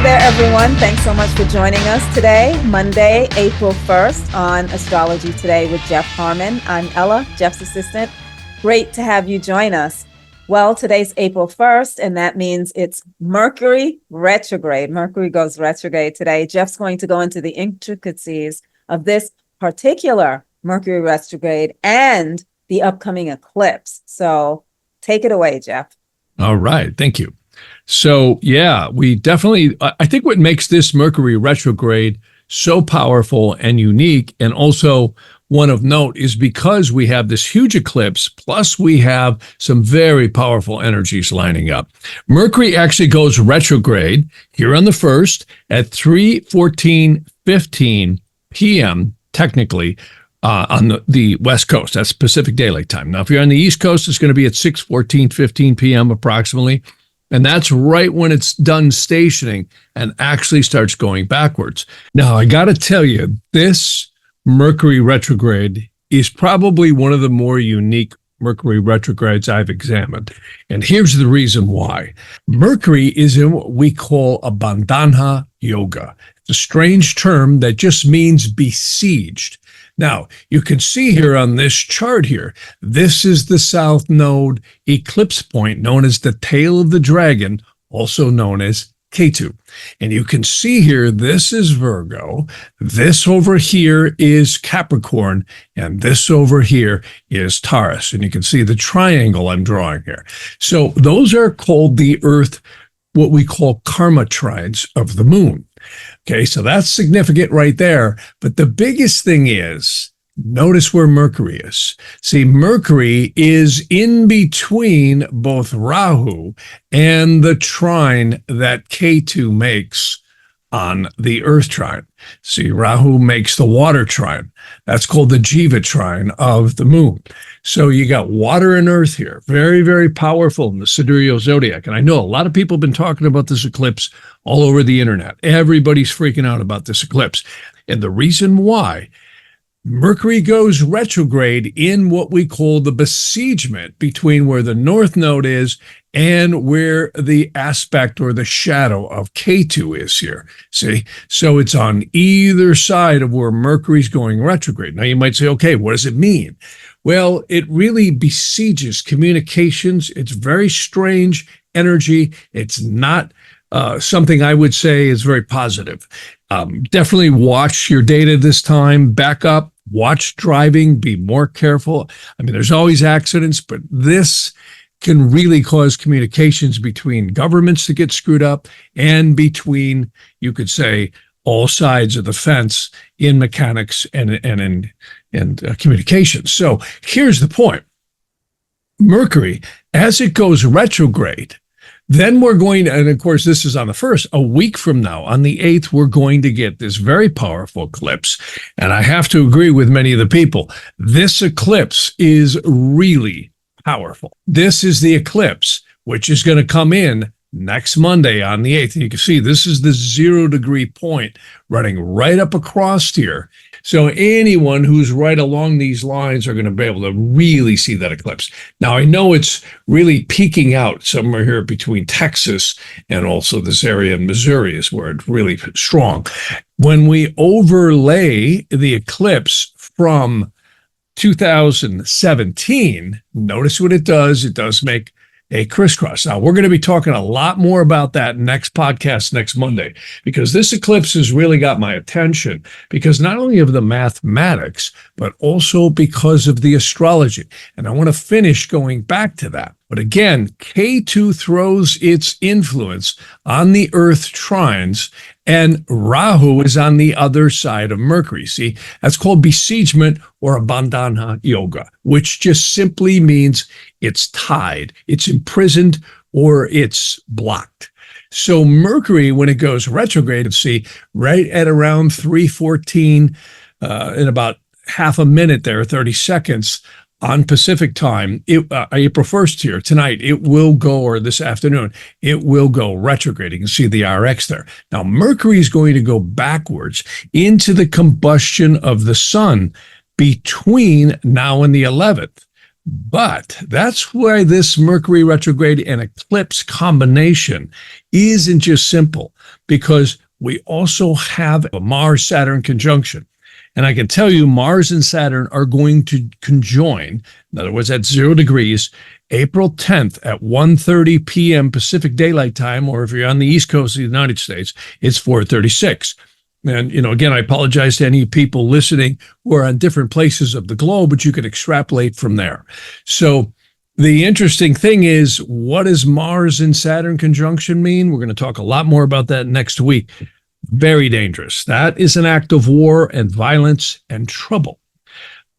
there, everyone. Thanks so much for joining us today, Monday, April 1st on Astrology Today with Jeff Harman. I'm Ella, Jeff's assistant. Great to have you join us. Well, today's April 1st, and that means it's Mercury Retrograde. Mercury goes retrograde today. Jeff's going to go into the intricacies of this particular Mercury retrograde and the upcoming eclipse. So take it away, Jeff. All right. Thank you. So, yeah, we definitely, I think what makes this Mercury retrograde so powerful and unique, and also one of note, is because we have this huge eclipse, plus we have some very powerful energies lining up. Mercury actually goes retrograde here on the 1st at 3:14:15 p.m., technically, on the West Coast. That's Pacific Daylight Time. Now, if you're on the East Coast, it's going to be at 6:14:15 p.m. approximately. And that's right when it's done stationing and actually starts going backwards. Now, I got to tell you, this Mercury retrograde is probably one of the more unique Mercury retrogrades I've examined. And here's the reason why. Mercury is in what we call a bandhana yoga. It's a strange term that just means besieged. Now, you can see here on this chart here, this is the south node eclipse point known as the tail of the dragon, also known as Ketu. And you can see here, this is Virgo, this over here is Capricorn, and this over here is Taurus. And you can see the triangle I'm drawing here. So those are called the Earth, what we call karma trines of the moon. Okay, so that's significant right there. But the biggest thing is, notice where Mercury is. See, Mercury is in between both Rahu and the trine that Ketu makes on the Earth trine. See, Rahu makes the water trine. That's called the Jiva trine of the moon. So you got water and earth here. Very, very powerful in the sidereal zodiac. And I know a lot of people have been talking about this eclipse all over the internet. Everybody's freaking out about this eclipse. And the reason why, Mercury goes retrograde in what we call the besiegement between where the north node is and where the aspect or the shadow of Ketu is here. See, so it's on either side of where Mercury's going retrograde. Now you might say, okay, what does it mean? Well, it really besieges communications. It's very strange energy. It's not something I would say is very positive. Definitely watch your data this time, back up, watch driving, be more careful. I mean, there's always accidents, but this can really cause communications between governments to get screwed up and between, you could say, all sides of the fence in mechanics and in communications. So here's the point. Mercury, as it goes retrograde, then we're going to, and of course, this is on the 1st, a week from now, on the 8th, we're going to get this very powerful eclipse. And I have to agree with many of the people. This eclipse is really powerful. This is the eclipse, which is going to come in next Monday on the 8th. And you can see this is the 0 degree point running right up across here. So anyone who's right along these lines are going to be able to really see that eclipse. Now, I know it's really peaking out somewhere here between Texas and also this area in Missouri is where it's really strong. When we overlay the eclipse from 2017, notice what it does. It does make a crisscross. Now, we're going to be talking a lot more about that next podcast next Monday, because this eclipse has really got my attention, because not only of the mathematics, but also because of the astrology. And I want to finish going back to that. But again, K2 throws its influence on the Earth trines, and Rahu is on the other side of Mercury. See, that's called besiegement or a bandhana yoga, which just simply means it's tied, it's imprisoned, or it's blocked. So Mercury, when it goes retrograde, see, right at around 3:14, in about half a minute there, 30 seconds, on Pacific time, April 1st here, tonight, it will go, or this afternoon, it will go retrograde. You can see the RX there. Now, Mercury is going to go backwards into the combustion of the sun between now and the 11th. But that's why this Mercury retrograde and eclipse combination isn't just simple, because we also have a Mars-Saturn conjunction. And I can tell you Mars and Saturn are going to conjoin, in other words, at 0 degrees, April 10th at 1:30 p.m. Pacific Daylight Time, or if you're on the East Coast of the United States, it's 4:36. And, again, I apologize to any people listening who are on different places of the globe, but you can extrapolate from there. So the interesting thing is, what does Mars and Saturn conjunction mean? We're going to talk a lot more about that next week. Very dangerous. That is an act of war and violence and trouble.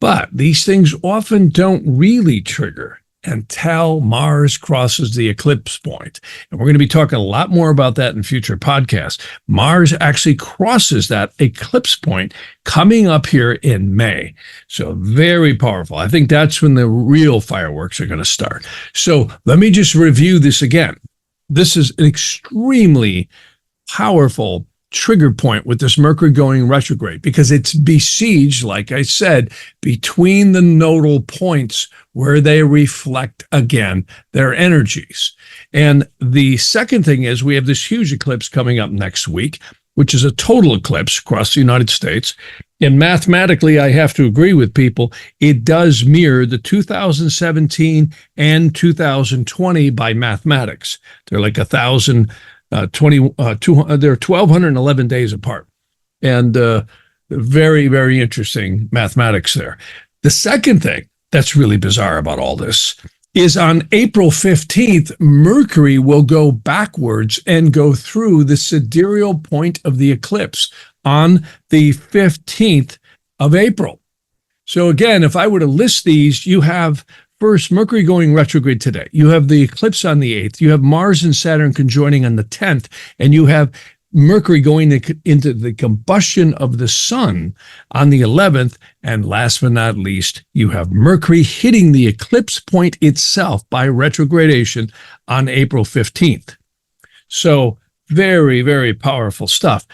But these things often don't really trigger until Mars crosses the eclipse point. And we're going to be talking a lot more about that in future podcasts. Mars actually crosses that eclipse point coming up here in May. So very powerful. I think that's when the real fireworks are going to start. So let me just review this again. This is an extremely powerful trigger point with this Mercury going retrograde because it's besieged, like I said, between the nodal points where they reflect again their energies. And the second thing is we have this huge eclipse coming up next week, which is a total eclipse across the United States. And mathematically, I have to agree with people, it does mirror the 2017 and 2020 by mathematics. They're like 1,211 days apart. And very, very interesting mathematics there. The second thing that's really bizarre about all this is on April 15th, Mercury will go backwards and go through the sidereal point of the eclipse on the 15th of April. So again, if I were to list these, you have first, Mercury going retrograde today. You have the eclipse on the 8th. You have Mars and Saturn conjoining on the 10th. And you have Mercury going into the combustion of the sun on the 11th. And last but not least, you have Mercury hitting the eclipse point itself by retrogradation on April 15th. So very, very powerful stuff.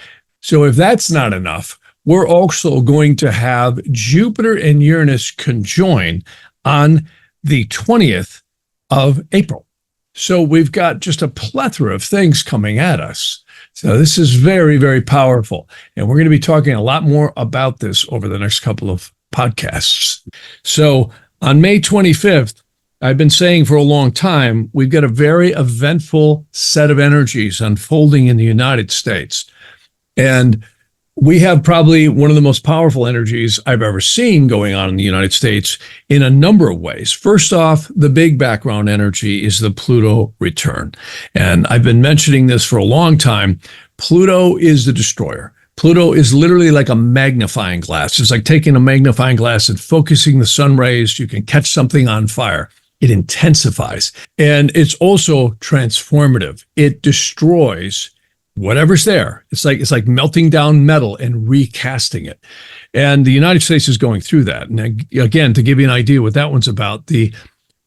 So if that's not enough, we're also going to have Jupiter and Uranus conjoin on the 20th of April. So we've got just a plethora of things coming at us. So this is very, very powerful. And we're going to be talking a lot more about this over the next couple of podcasts. So on May 25th, I've been saying for a long time, we've got a very eventful set of energies unfolding in the United States. And we have probably one of the most powerful energies I've ever seen going on in the United States in a number of ways. First off, the big background energy is the Pluto return. And I've been mentioning this for a long time. Pluto is the destroyer. Pluto is literally like a magnifying glass. It's like taking a magnifying glass and focusing the sun rays. You can catch something on fire. It intensifies. And it's also transformative. It destroys whatever's there. It's like melting down metal and recasting it. And the United States is going through that. And again, to give you an idea what that one's about, the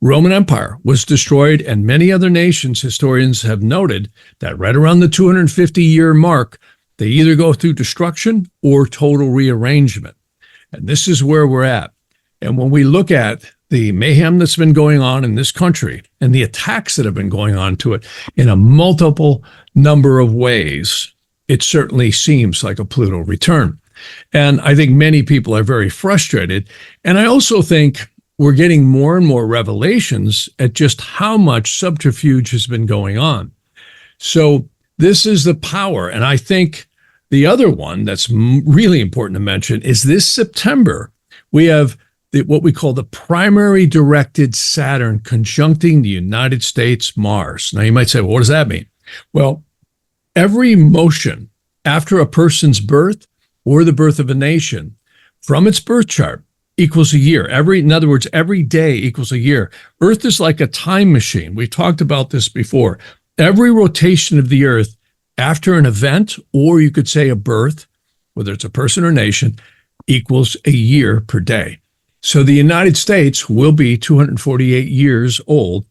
Roman Empire was destroyed, and many other nations, historians have noted that right around the 250-year mark, they either go through destruction or total rearrangement. And this is where we're at. And when we look at the mayhem that's been going on in this country and the attacks that have been going on to it in a multiple number of ways, it certainly seems like a Pluto return. And I think many people are very frustrated. And I also think we're getting more and more revelations at just how much subterfuge has been going on. So this is the power. And I think the other one that's really important to mention is this September, we have what we call the primary directed Saturn conjuncting the United States Mars. Now you might say, well, what does that mean? Well, every motion after a person's birth or the birth of a nation from its birth chart equals a year. In other words, every day equals a year. Earth is like a time machine. We talked about this before. Every rotation of the Earth after an event, or you could say a birth, whether it's a person or nation, equals a year per day. So the United States will be 248 years old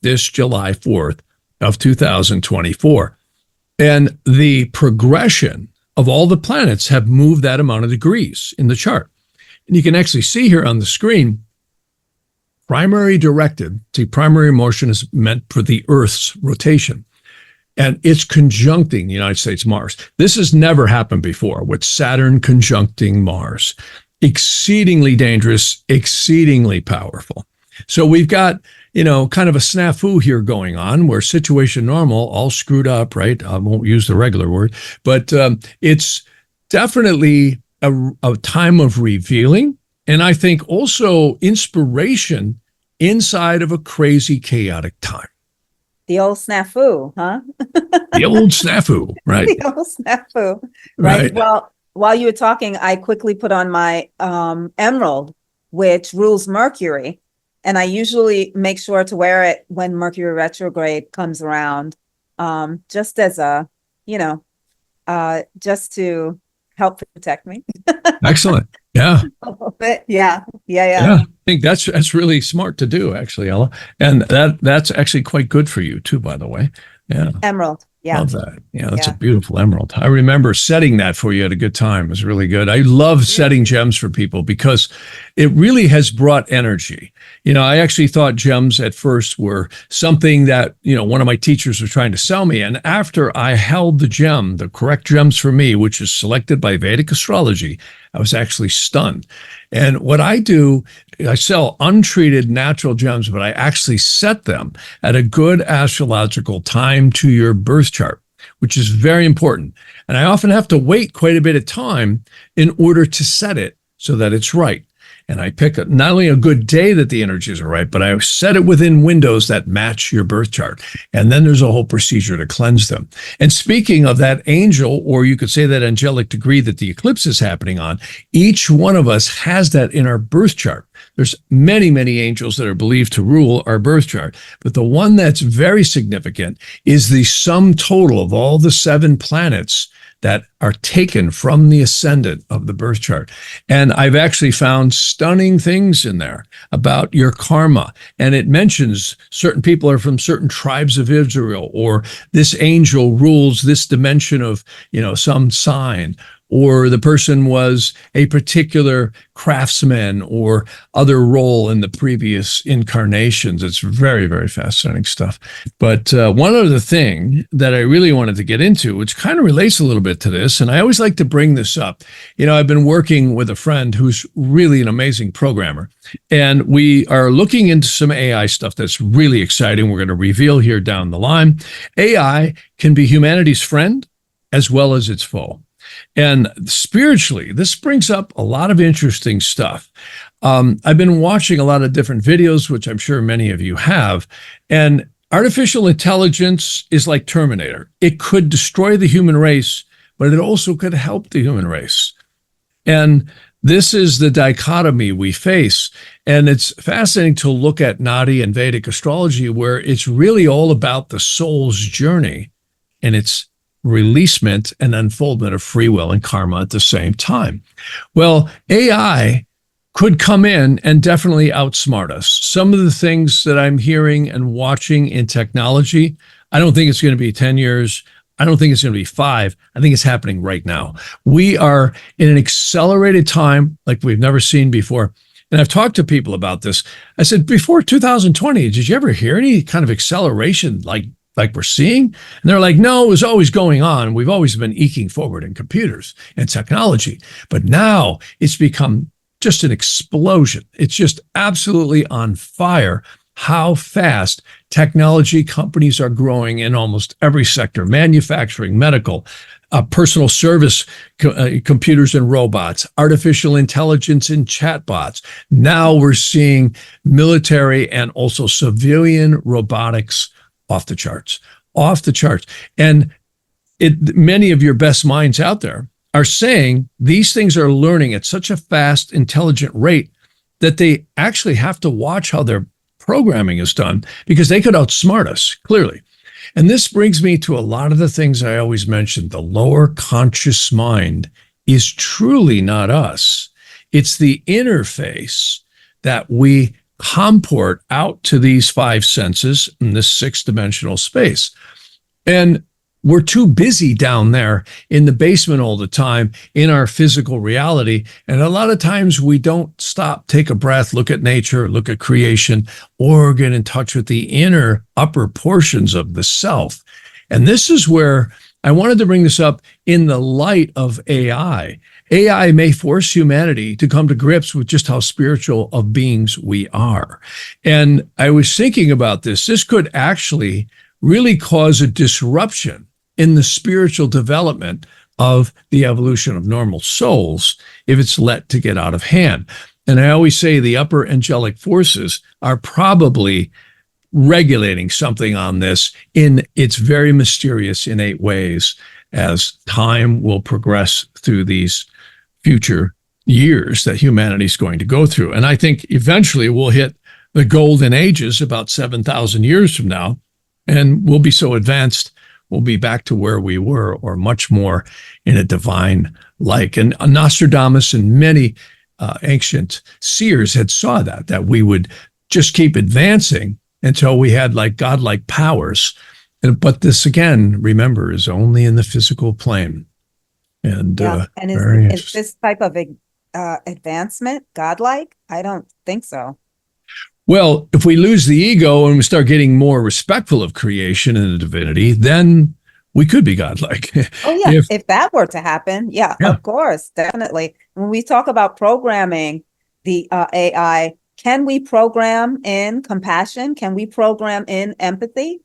this July 4th of 2024. And the progression of all the planets have moved that amount of degrees in the chart. And you can actually see here on the screen, primary directed, see, primary motion is meant for the Earth's rotation. and it's conjuncting the United States Mars. This has never happened before with Saturn conjuncting Mars. Exceedingly dangerous, exceedingly powerful. So we've got, kind of a snafu here going on where situation normal, all screwed up, right? I won't use the regular word, but it's definitely a time of revealing. And I think also inspiration inside of a crazy, chaotic time. The old snafu, huh? The old snafu, right? The old snafu, right? Well, while you were talking, I quickly put on my emerald, which rules Mercury. And I usually make sure to wear it when Mercury retrograde comes around, just as a, just to help protect me. Excellent. Yeah. A little bit. Yeah. I think that's really smart to do, actually, Ella. And that's actually quite good for you too, by the way. Yeah. Emerald. Yeah. Love that. Yeah, that's a beautiful emerald. I remember setting that for you at a good time. It was really good. I love setting gems for people because it really has brought energy. I actually thought gems at first were something that, one of my teachers was trying to sell me. And after I held the gem, the correct gems for me, which is selected by Vedic astrology, I was actually stunned. And what I do, I sell untreated natural gems, but I actually set them at a good astrological time to your birth chart, which is very important. And I often have to wait quite a bit of time in order to set it so that it's right. And I pick not only a good day that the energies are right, but I set it within windows that match your birth chart. And then there's a whole procedure to cleanse them. And speaking of that angel, or you could say that angelic degree that the eclipse is happening on, each one of us has that in our birth chart. There's many, many angels that are believed to rule our birth chart. But the one that's very significant is the sum total of all the 7 planets that are taken from the ascendant of the birth chart. And I've actually found stunning things in there about your karma. And it mentions certain people are from certain tribes of Israel, or this angel rules this dimension of, some sign, or the person was a particular craftsman or other role in the previous incarnations. It's very, very fascinating stuff. But one other thing that I really wanted to get into, which kind of relates a little bit to this, and I always like to bring this up. I've been working with a friend who's really an amazing programmer, and we are looking into some AI stuff that's really exciting. We're going to reveal here down the line. AI can be humanity's friend as well as its foe. And spiritually, this brings up a lot of interesting stuff. I've been watching a lot of different videos, which I'm sure many of you have, and artificial intelligence is like Terminator. It could destroy the human race, but it also could help the human race. And this is the dichotomy we face. And it's fascinating to look at Nadi and Vedic astrology, where it's really all about the soul's journey and its releasement and unfoldment of free will and karma at the same time. Well, AI could come in and definitely outsmart us. Some of the things that I'm hearing and watching in technology, I don't think it's going to be 10 years. I don't think it's going to be 5. I think it's happening right now. We are in an accelerated time like we've never seen before. And I've talked to people about this. I said, before 2020, did you ever hear any kind of acceleration like we're seeing? And they're like, no, it was always going on. We've always been eking forward in computers and technology. But now it's become just an explosion. It's just absolutely on fire how fast technology companies are growing in almost every sector: manufacturing, medical, personal service, computers and robots, artificial intelligence and chatbots. Now we're seeing military and also civilian robotics off the charts. And many of your best minds out there are saying these things are learning at such a fast, intelligent rate that they actually have to watch how their programming is done, because they could outsmart us, clearly. And this brings me to a lot of the things I always mention. The lower conscious mind is truly not us. It's the interface that we comport out to these 5 senses in this 6-dimensional space. And we're too busy down there in the basement all the time in our physical reality. And a lot of times we don't stop, take a breath, look at nature, look at creation, or get in touch with the inner upper portions of the self. And this is where I wanted to bring this up in the light of AI. AI may force humanity to come to grips with just how spiritual of beings we are. And I was thinking about this. This could actually really cause a disruption in the spiritual development of the evolution of normal souls if it's let to get out of hand. And I always say the upper angelic forces are probably regulating something on this in its very mysterious, innate ways as time will progress through these future years that humanity is going to go through. And I think eventually we'll hit the golden ages about 7,000 years from now, and we'll be so advanced, we'll be back to where we were or much more in a divine like. And Nostradamus and many ancient seers had saw that we would just keep advancing until we had like godlike powers. But this, again, remember, is only in the physical plane. And and is this type of advancement godlike? I don't think so. Well, if we lose the ego and we start getting more respectful of creation and the divinity, then we could be godlike. Oh, yeah. If that were to happen, yeah, of course, definitely. When we talk about programming the AI, can we program in compassion? Can we program in empathy?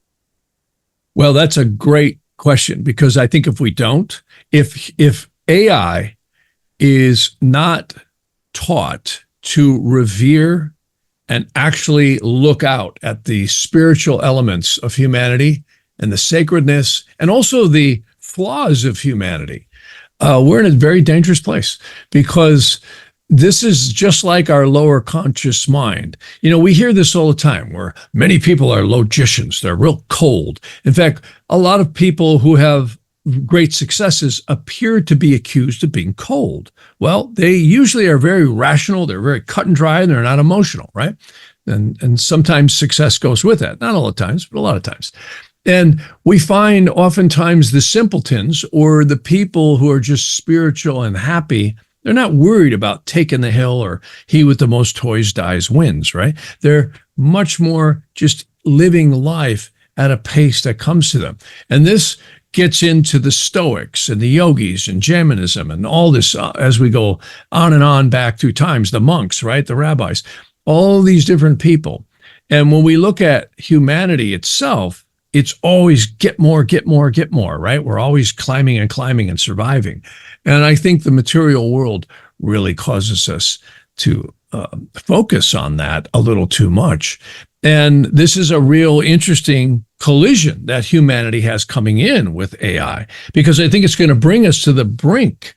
Well, that's a great question, because I think if we don't, if AI is not taught to revere and actually look out at the spiritual elements of humanity and the sacredness and also the flaws of humanity, we're in a very dangerous place, because this is just like our lower conscious mind. You know, we hear this all the time where many people are logicians. They're real cold. In fact, a lot of people who have great successes appear to be accused of being cold. Well, they usually are very rational. They're very cut and dry, and they're not emotional, right? And sometimes success goes with that. Not all the times, but a lot of times. And we find oftentimes the simpletons or the people who are just spiritual and happy, they're not worried about taking the hill or he with the most toys dies wins, right? They're much more just living life at a pace that comes to them. And this gets into the Stoics and the yogis and Jainism and all this as we go on and on back through times, the monks, right? The rabbis, all these different people. And when we look at humanity itself, it's always get more, get more, get more, right? We're always climbing and climbing and surviving. And I think the material world really causes us to focus on that a little too much. And this is a real interesting collision that humanity has coming in with AI, because I think it's going to bring us to the brink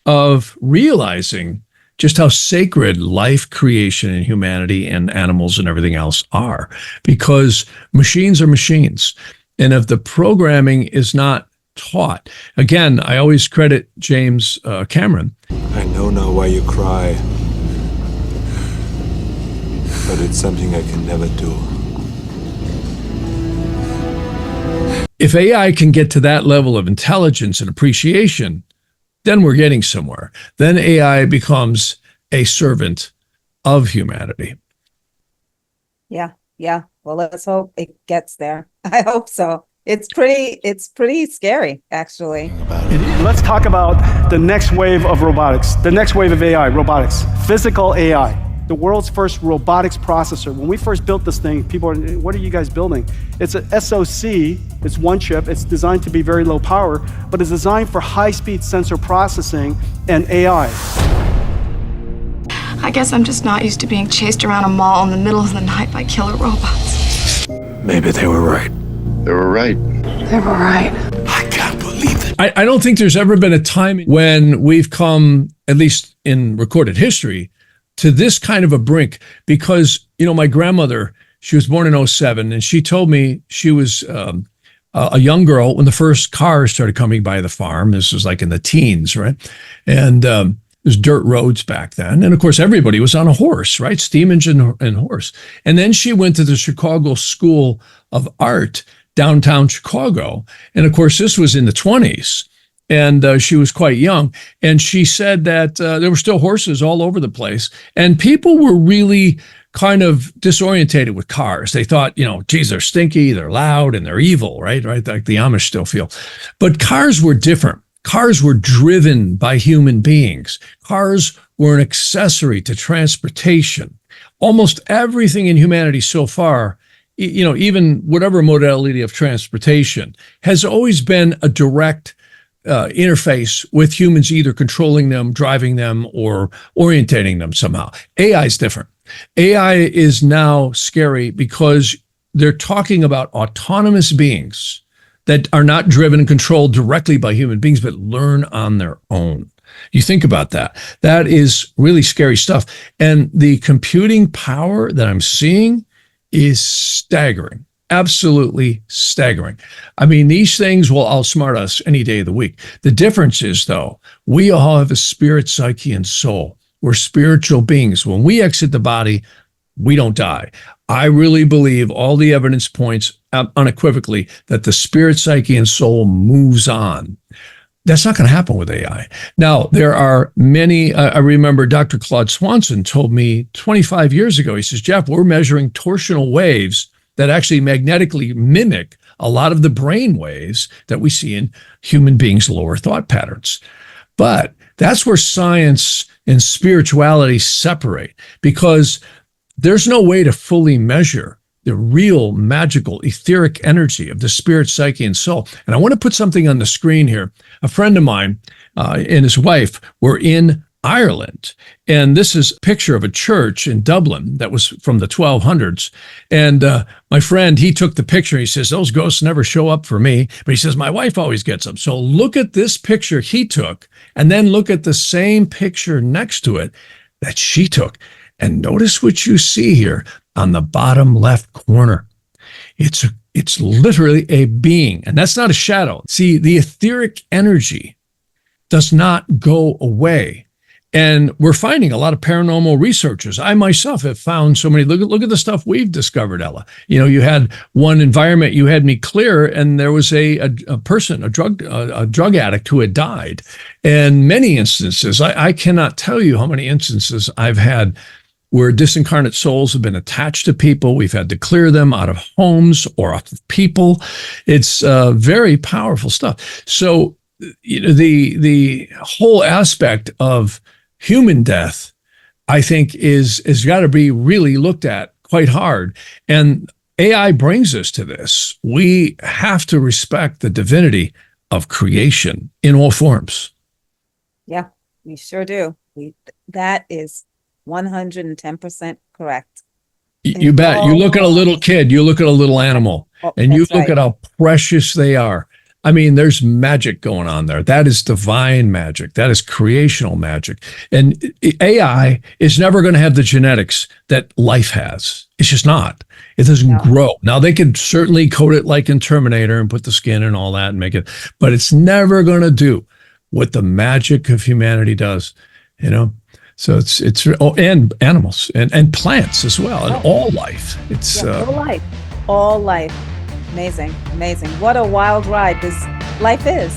of realizing just how sacred life, creation, and humanity and animals and everything else are, because machines are machines. And if the programming is not taught, again, I always credit James Cameron. I know now why you cry, but it's something I can never do. If AI can get to that level of intelligence and appreciation, then we're getting somewhere. Then AI becomes a servant of humanity. Yeah. Well, let's hope it gets there. I hope so. It's pretty scary, actually. Let's talk about the next wave of robotics, the next wave of AI, robotics, physical AI. The world's first robotics processor. When we first built this thing, people are, what are you guys building? It's a SoC, it's one chip, it's designed to be very low power, but it's designed for high-speed sensor processing and AI. I guess I'm just not used to being chased around a mall in the middle of the night by killer robots. Maybe they were right. They were right. They were right. I can't believe it. I don't think there's ever been a time when we've come, at least in recorded history, to this kind of a brink, because, you know, my grandmother, she was born in 2007, and she told me she was a young girl when the first cars started coming by the farm. This was like in the teens, right? And there's dirt roads back then. And of course, everybody was on a horse, right? Steam engine and horse. And then she went to the Chicago School of Art, downtown Chicago. And of course, this was in the 20s. And she was quite young. And she said that there were still horses all over the place. And people were really kind of disorientated with cars. They thought, geez, they're stinky, they're loud, and they're evil, right? Like the Amish still feel. But cars were different. Cars were driven by human beings. Cars were an accessory to transportation. Almost everything in humanity so far, even whatever modality of transportation, has always been a direct interface with humans either controlling them, driving them, or orientating them somehow. AI is different. AI is now scary because they're talking about autonomous beings that are not driven and controlled directly by human beings, but learn on their own. You think about that. That is really scary stuff. And the computing power that I'm seeing is staggering. Absolutely staggering. I mean, these things will outsmart us any day of the week. The difference is, though, we all have a spirit, psyche, and soul. We're spiritual beings. When we exit the body, we don't die. I really believe all the evidence points unequivocally that the spirit, psyche, and soul moves on. That's not going to happen with AI. Now, there are many, I remember Dr. Claude Swanson told me 25 years ago, he says, Jeff, we're measuring torsional waves that actually magnetically mimic a lot of the brain waves that we see in human beings' lower thought patterns. But that's where science and spirituality separate, because there's no way to fully measure the real magical etheric energy of the spirit, psyche, and soul. And I want to put something on the screen here. A friend of mine and his wife were in Ireland, and this is a picture of a church in Dublin that was from the 1200s. And my friend, he took the picture. He says, those ghosts never show up for me. But he says, my wife always gets them. So look at this picture he took, and then look at the same picture next to it that she took. And notice what you see here on the bottom left corner. It's literally a being, and that's not a shadow. See, the etheric energy does not go away. And we're finding a lot of paranormal researchers. I myself have found so many. Look at the stuff we've discovered, Ella. You had one environment you had me clear, and there was a person, a drug addict who had died. And many instances, I cannot tell you how many instances I've had where disincarnate souls have been attached to people. We've had to clear them out of homes or out of people. It's very powerful stuff. So the whole aspect of human death, I think, is got to be really looked at quite hard. And AI brings us to this. We have to respect the divinity of creation in all forms. Yeah, we sure do. That is 110% correct. You bet. You look at a little kid, you look at a little animal, and you look at how precious they are. I mean, there's magic going on there. That is divine magic. That is creational magic. And AI is never going to have the genetics that life has. It's just not. It doesn't grow. Now, they could certainly code it like in Terminator and put the skin and all that and make it, but it's never going to do what the magic of humanity does, So it's and animals and plants as well, and all life. It's all life. Amazing. What a wild ride this life is.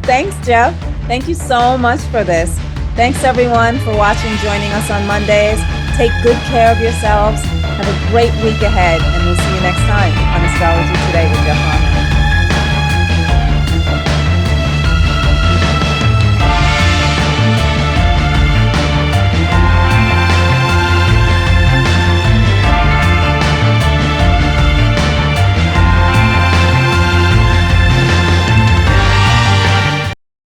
Thanks, Jeff. Thank you so much for this. Thanks everyone for watching, joining us on Mondays. Take good care of yourselves. Have a great week ahead, and we'll see you next time on Astrology Today with Jeff Harman.